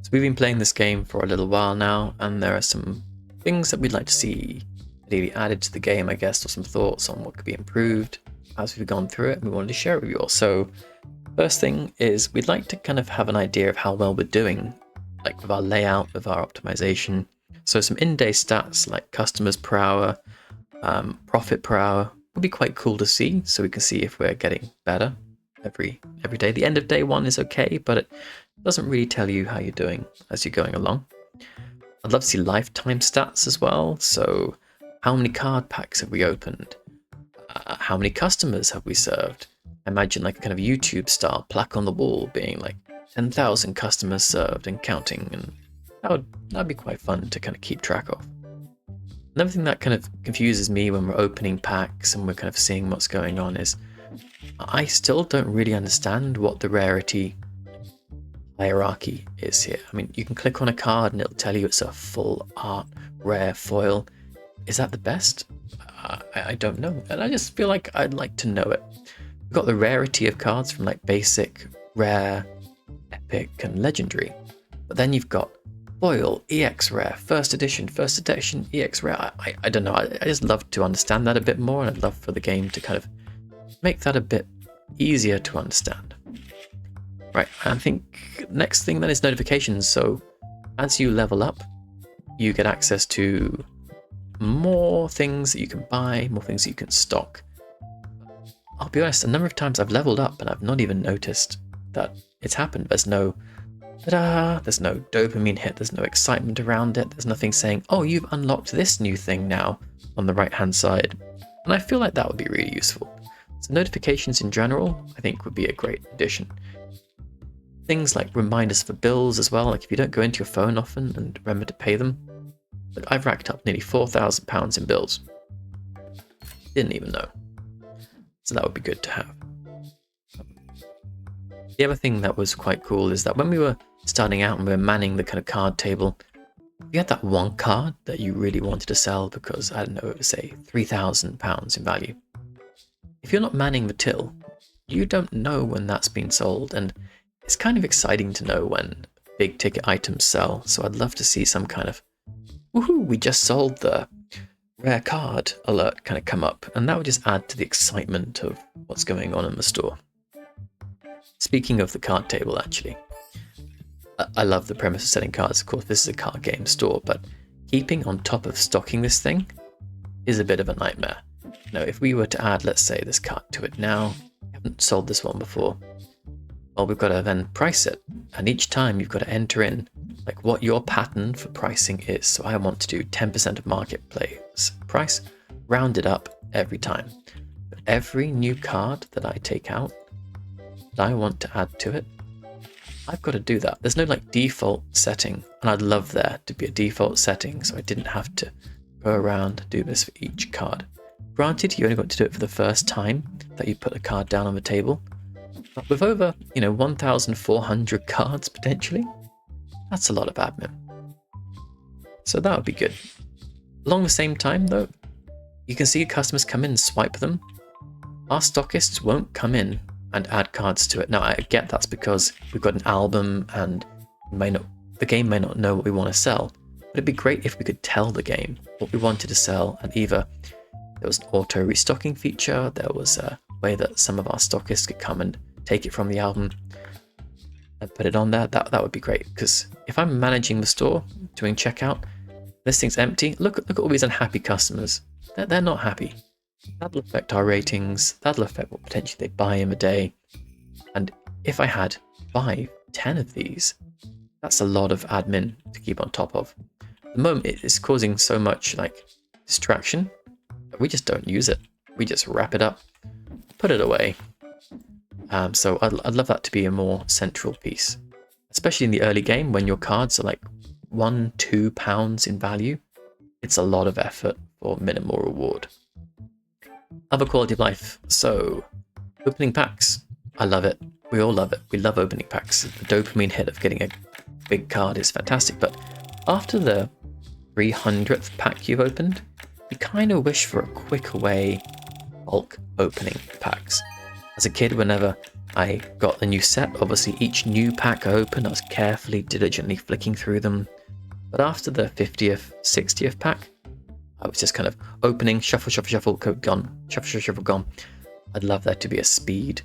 So we've been playing this game for a little while now, and there are some things that we'd like to see ideally added to the game, I guess, or some thoughts on what could be improved as we've gone through it, and we wanted to share it with you all. So first thing is we'd like to kind of have an idea of how well we're doing, like with our layout, with our optimization. So some in-day stats like customers per hour, profit per hour would be quite cool to see, so we can see if we're getting better every day. The end of day one is okay, but it doesn't really tell you how you're doing as you're going along. I'd love to see lifetime stats as well. So how many card packs have we opened? How many customers have we served? I imagine like a kind of YouTube style plaque on the wall being like 10,000 customers served and counting, and that'd be quite fun to kind of keep track of. Another thing that kind of confuses me when we're opening packs and we're kind of seeing what's going on is I still don't really understand what the rarity hierarchy is here. I mean, you can click on a card and it'll tell you it's a full art rare foil. Is that the best? I don't know, and I just feel like I'd like to know it. We've got the rarity of cards from like basic, rare, epic, and legendary, but then you've got foil, EX rare, first edition, EX rare. I don't know. I just love to understand that a bit more, and I'd love for the game to kind of make that a bit easier to understand. Right, I think next thing then is notifications. So as you level up, you get access to more things that you can buy, more things that you can stock. I'll be honest, a number of times I've leveled up and I've not even noticed that it's happened. There's no ta-da, there's no dopamine hit, there's no excitement around it, there's nothing saying, oh, you've unlocked this new thing now on the right hand side. And I feel like that would be really useful. So notifications in general, I think would be a great addition. Things like reminders for bills as well, like if you don't go into your phone often and remember to pay them. Look, I've racked up nearly £4,000 in bills. Didn't even know. So that would be good to have. The other thing that was quite cool is that when we were starting out and we were manning the kind of card table, you had that one card that you really wanted to sell because, I don't know, it was say £3,000 in value. If you're not manning the till, you don't know when that's been sold, and it's kind of exciting to know when big ticket items sell. So I'd love to see some kind of woohoo, we just sold the rare card alert kind of come up, and that would just add to the excitement of what's going on in the store. Speaking of the card table, actually, I love the premise of selling cards. Of course, this is a card game store, but keeping on top of stocking this thing is a bit of a nightmare. Now, if we were to add, let's say, this card to it now, we haven't sold this one before, well, we've got to then price it, and each time you've got to enter in like what your pattern for pricing is. So I want to do 10% of marketplace price, round it up every time. But every new card that I take out that I want to add to it, I've got to do that. There's no like default setting, and I'd love there to be a default setting so I didn't have to go around and do this for each card. Granted, you only got to do it for the first time that you put a card down on the table, but with over 1,400 cards potentially, that's a lot of admin. So that would be good. Along the same time though, you can see customers come in and swipe them. Our stockists won't come in and add cards to it. Now I get that's because we've got an album and the game may not know what we want to sell, but it'd be great if we could tell the game what we wanted to sell, and either there was an auto restocking feature, there was a way that some of our stockists could come and take it from the album and put it on there. That would be great, because if I'm managing the store, doing checkout, this thing's empty, look at all these unhappy customers. They're not happy. That'll affect our ratings, that'll affect what potentially they buy in a day. And if I had 5, 10 of these, that's a lot of admin to keep on top of. At the moment, it's causing so much like distraction that we just don't use it. We just wrap it up, put it away. So I'd love that to be a more central piece, especially in the early game when your cards are like £1-2 in value. It's a lot of effort for minimal reward. Other quality of life. So opening packs, I love it. We all love it. We love opening packs. The dopamine hit of getting a big card is fantastic. But after the 300th pack you've opened, you kind of wish for a quicker way bulk opening packs. As a kid, whenever I got the new set. Obviously, each new pack I opened, I was carefully, diligently flicking through them. But after the 50th, 60th pack, I was just kind of opening, shuffle, shuffle, shuffle, code gone, shuffle, shuffle, shuffle, gone. I'd love there to be a speed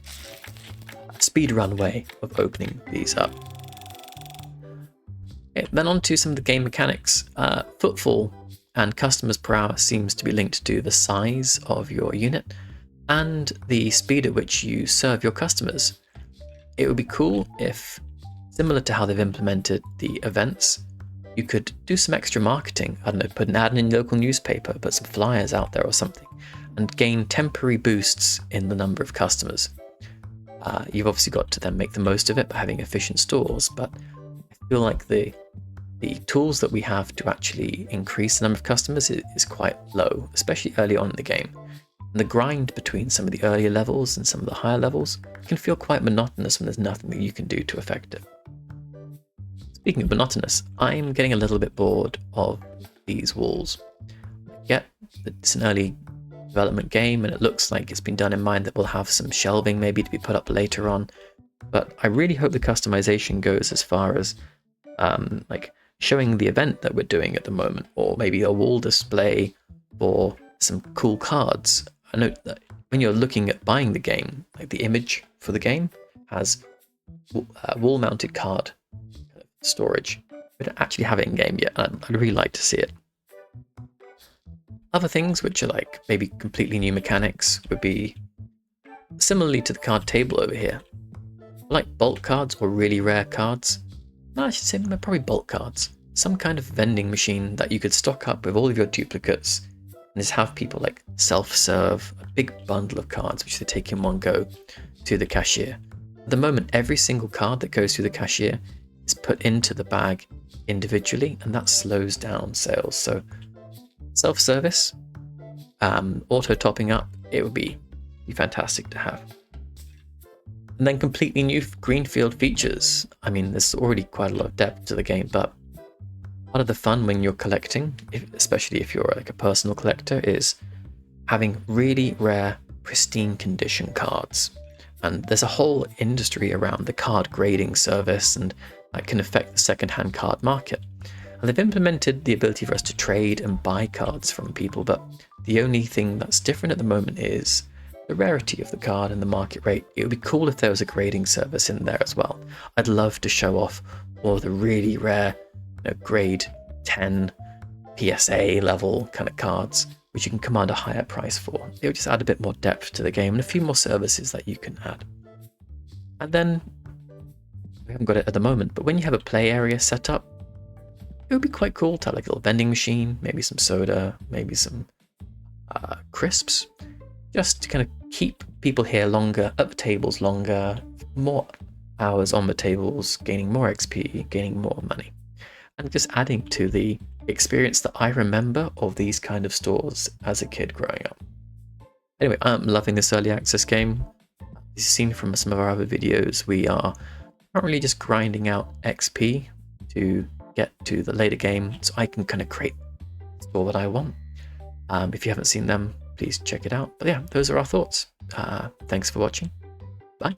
run way of opening these up. Okay, then on to some of the game mechanics. Footfall and customers per hour seems to be linked to the size of your unit and the speed at which you serve your customers. It would be cool if, similar to how they've implemented the events, you could do some extra marketing. I don't know, put an ad in your local newspaper, put some flyers out there or something, and gain temporary boosts in the number of customers. You've obviously got to then make the most of it by having efficient stores, but I feel like the tools that we have to actually increase the number of customers is quite low, especially early on in the game. And the grind between some of the earlier levels and some of the higher levels can feel quite monotonous when there's nothing that you can do to affect it. Speaking of monotonous, I'm getting a little bit bored of these walls. I get that it's an early development game and it looks like it's been done in mind that we'll have some shelving maybe to be put up later on, but I really hope the customization goes as far as like showing the event that we're doing at the moment, or maybe a wall display for some cool cards. I know that when you're looking at buying the game, like the image for the game has wall-mounted card storage. We don't actually have it in game yet, and I'd really like to see it. Other things which are like maybe completely new mechanics would be similarly to the card table over here, like bulk cards or really rare cards. No, I should say probably bulk cards. Some kind of vending machine that you could stock up with all of your duplicates and just have people like self-serve a big bundle of cards which they take in one go to the cashier. At the moment, every single card that goes through the cashier is put into the bag individually, and that slows down sales. So self-service, auto topping up, it would be fantastic to have. And then completely new greenfield features. I mean, there's already quite a lot of depth to the game, but part of the fun when you're collecting, especially if you're like a personal collector, is having really rare, pristine condition cards. And there's a whole industry around the card grading service, and that can affect the secondhand card market. And they've implemented the ability for us to trade and buy cards from people, but the only thing that's different at the moment is the rarity of the card and the market rate. It would be cool if there was a grading service in there as well. I'd love to show off all the really rare, grade 10 PSA level kind of cards, which you can command a higher price for. It would just add a bit more depth to the game and a few more services that you can add. And then, we haven't got it at the moment, but when you have a play area set up, it would be quite cool to have like a little vending machine, maybe some soda, maybe some crisps, just to kind of keep people here longer, at the tables longer, more hours on the tables, gaining more XP, gaining more money, and just adding to the experience that I remember of these kind of stores as a kid growing up. Anyway, I'm loving this early access game. As you've seen from some of our other videos, we are currently just grinding out XP to get to the later game so I can kind of create the store that I want. If you haven't seen them, please check it out. But yeah, those are our thoughts. Thanks for watching. Bye.